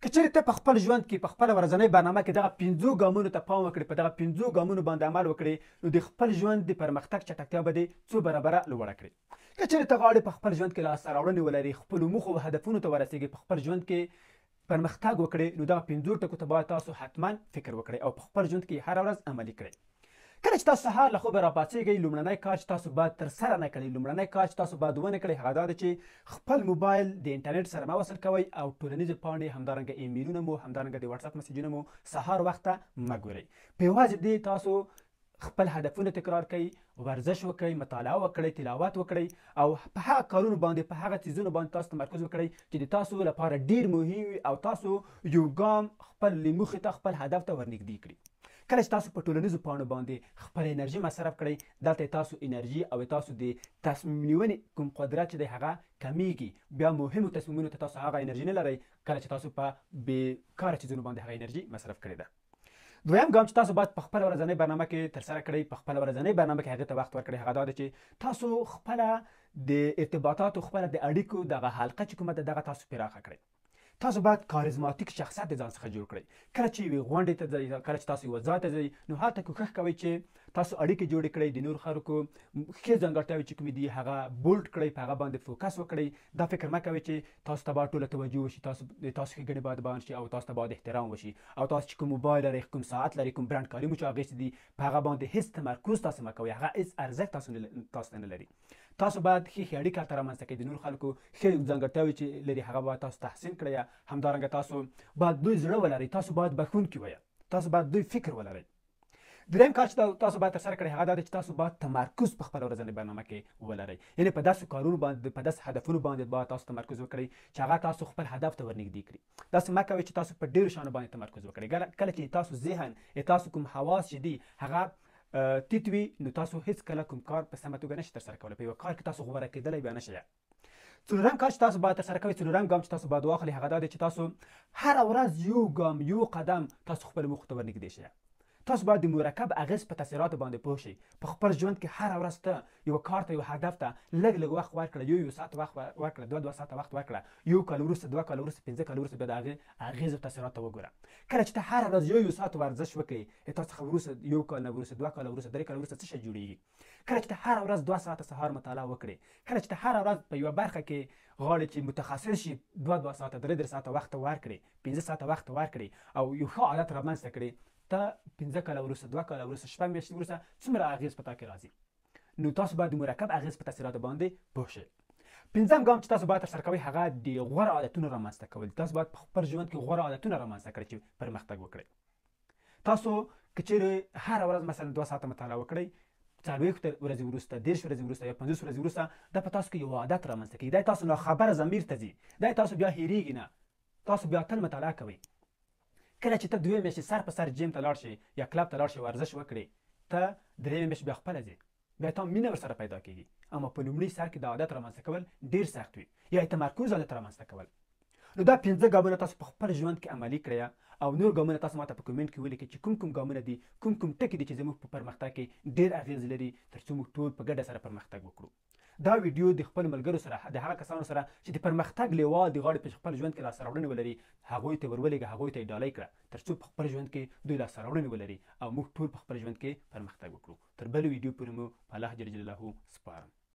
که چېرې ته په خپل ژوند کې په خپله ورځنۍ برنامه کې دغه 5 ګامونو ته پام وکړې، په دغه 5 ګامونو باندې عمل وکړې، نو د خپل ژوند د پرمختګ چټکتیا به دې څو برابره لوړه کړي. که چېرې ته غواړې په خپل ژوند کې لاسته راوړنې ولرې، خپلو موخو او هدفونو ته ورسېږې، په خپل ژوند کې پرمختګ وکړې، نو دغه 5 ټکو ته باید تاسو حتما فکر وکړئ او په خپل ژوند کې هره ورځ عملي کړئ. کله چې تاسو سهار له خوبه راپاڅېږئ، لومړنی کار چې تاسو باید ترسره نه کړئ، لومړنی کار چې تاسو باید ونه کړئ هغه دا ده چې خپل موبایل د انټرنیټ سره مه وصل کوئ او ټولنیزې پاڼې، همدارنګه ایمیلونه مو، همدارنګه د واتساپ مسیجونه مو سهار وخته مه ګورئ. په یوازې دې تاسو خپل هدفونه تکرار کړئ، ورزش وکړئ، مطالعه وکړئ، تلاوت وکړئ او په هغه کارونو باندې، په هغه څیزونو باندې تاسو تمرکز وکړئ چې د تاسو لپاره ډیر مهم وي او تاسو یو ګام خپل موخې ته، خپل هدف ته ورنږدې کړي. کله چې تاسو په ټولنیزو پاڼو باندې خپل انرژي مصرف کړئ، دلته تاسو انرژي او تاسو د تصمیم نیونې کوم قدرت چې دی هغه کمیږي. بیا مهمو تصمیمونو ته تاسو هغه انرژي نه لرئ کله چې تاسو په بېکاره څیزونو باندې هغه انرژي مصرف کړې ده. دویم ګام چې تاسو باید په خپله ورځنۍ برنامه کې ترسره کړئ، په خپله ورځنۍ برنامه کې هغې ته وخت ورکړئ، هغه دا ده چې تاسو خپله د ارتباطاتو، خپله د اړیکو دغه حلقه چې کومه ده دغه تاسو پراخه کړئ. تاسو باید کاریزماتیک شخصیت د ځان څخه جوړ کړئ. کله چې یوې غونډې ته ځئ، کله چې تاسو یوه ځای ته ځئ، نو هلته کوښښ کوئ چې تاسو اړیکې جوړې کړئ، د نورو خلکو ښې ځانګړتیاوې چې کومې دي هغه بولډ کړئ، په هغه باندې فوکس وکړئ. دا فکر مه کوئ چې تاسو ته باید ټوله توجه وشي، تاسو ښېګڼې باید بیان شي او تاسو ته باید احترام وشي، او تاسو چې کوم موبایل لرئ، کوم ساعت لرئ، کوم برانډ کالي مو چې اخیستي دي، په هغه باندې هېڅ تمرکز تاسو مه کوئ، هغه هېڅ ارزښت تاسو ته نه لري. تاسو باید ښې اړیکه هلته رامنځته کړئ، د نورو خلکو ښې ځانګړتیاوې چې لري هغه باید تاسو تحسین کړئ. همدارنګه تاسو باید لوی زړه ولرئ، تاسو باید بښونکي وئ، تاسو باید لوی فکر ولرئ. دریم کار چې تاسو باید ترسره کړئ هغه دا دی چې تاسو باید تمرکز په خپله ورځنۍ برنامه کې ولرئ، یعنې په داسې کارونو باندې، په داسې هدفونو باندې باید تاسو تمرکز وکړئ چې هغه تاسو خپل هدف ته ورنږدې کړي. داسې مه کوئ چې تاسو په ډېرو شیانو باندې تمرکز وکړئ. کله چې تاسو ذهن، تاسو کوم حواس چې دي هغه تیت وي، نو تاسو هېڅکله کوم کار په سمه توګه نشئ ترسره کولی، په یوه کار کې تاسو غوره کېدلی بیا نشئ. څلورم کار چې تاسو باید ترسره کوئ، څلورم ګام چې تاسو باید واخلئ هغه دا دی چې تاسو هره ورځ یو ګام، یو قدم تاسو خپلو موخو ته ورنږدې شئ. تاسو باید د مرکب اغېز په تاثیراتو باندې پوه شئ. په خپل ژوند کې هره ورځ ته یو کار ته، یو هدف ته لږ لږ وخت ورکړه، یو ساعت وخت ورکړه، 2 ساعته وخت ورکړه، 1 کال وروسته، 2 کال وروسته، 5 کال وروسته بیا د هغې اغېزو تاثیراتو ته وګوره. کله چې ته هره ورځ یو ساعت ورزش وکړې، تا څخه وروسته 1 کال نه وروسته، 2 کاله وروسته، 3 کاله وروسته څه شی جوړېږي. کله چې ته هره ورځ 2 ساعته سهار مطالعه وکړې، کله چې ته هره ورځ په یوه برخه کې غواړې چې متخصص شي، 2 ساعته، 3 ساعته وخت ورکړې، 5 ساعته وخت ورکړې او یو ښه عادت رامنځته کړې، ته 5 کاله وروسته، 2 کاله وروسته، 6 میاشتې وروسته څومره اغېز په تا کې راځي. نو تاسو باید د مرکب اغېز په تاثیراتو باندې پوه شئ. پنځم ګام چې تاسو باید ترسره کوئ هغه د غوره عادتونو رامنځته کول. تاسو باید په خپل ژوند کې غوره عادتونه رامنځته کړئ چې پرمختګ وکړئ. تاسو که چېرې هره ورځ مثلا 2 ساعته مطالعه وکړئ، 40 ورځې وروسته، 30 ورځې وروسته یا 50 ورځې وروسته دا په تاسو کې یو عادت رامنځته کوي. دا تاسو ناخبره ضمیر ته ځي، دا تاسو بیا هېرېږي نه، تاسو بیا تل مطالعه کوئ. کله چې ته 2 میاشتې سر په سر جیم ته لاړ شې یا کلب ته لاړ شې، ورزش وکړې، ته 3 میاشتې بیا خپله ځې، بیا تا مینه ورسره پیدا کېږي. اما په لومړي سر کې د عادت رامنځته کول ډېر سخت وي، یا تمرکز عادت رامنځته کول. نو دا 5 ګامونه تاسو په خپل ژوند کې عملي کړئ او نور ګامونه تاسو ماته په کومنټ کې ولیکئ چې کوم ګامونه دي، کوم ټکي دي چې زموږ په پرمختګ کې ډېر اغېز لري، تر څو موږ ټول په ګډه سره پرمختګ وکړو. دا ویډیو د خپلو ملګرو سره، د هغه کسانو سره چې د پرمختګ لیوال دي، غواړي په خپل ژوند کې لاسته راوړنې ولري، هغوی ته ورولېږه، هغوی ته یې ډالۍ کړه، تر څو په خپل ژوند کې دوی لاسته راوړنې ولري او موږ ټول په خپل ژوند کې پرمختګ وکړو. تر بلې ویډیو پورې مو په الله جل جلاله سپارم.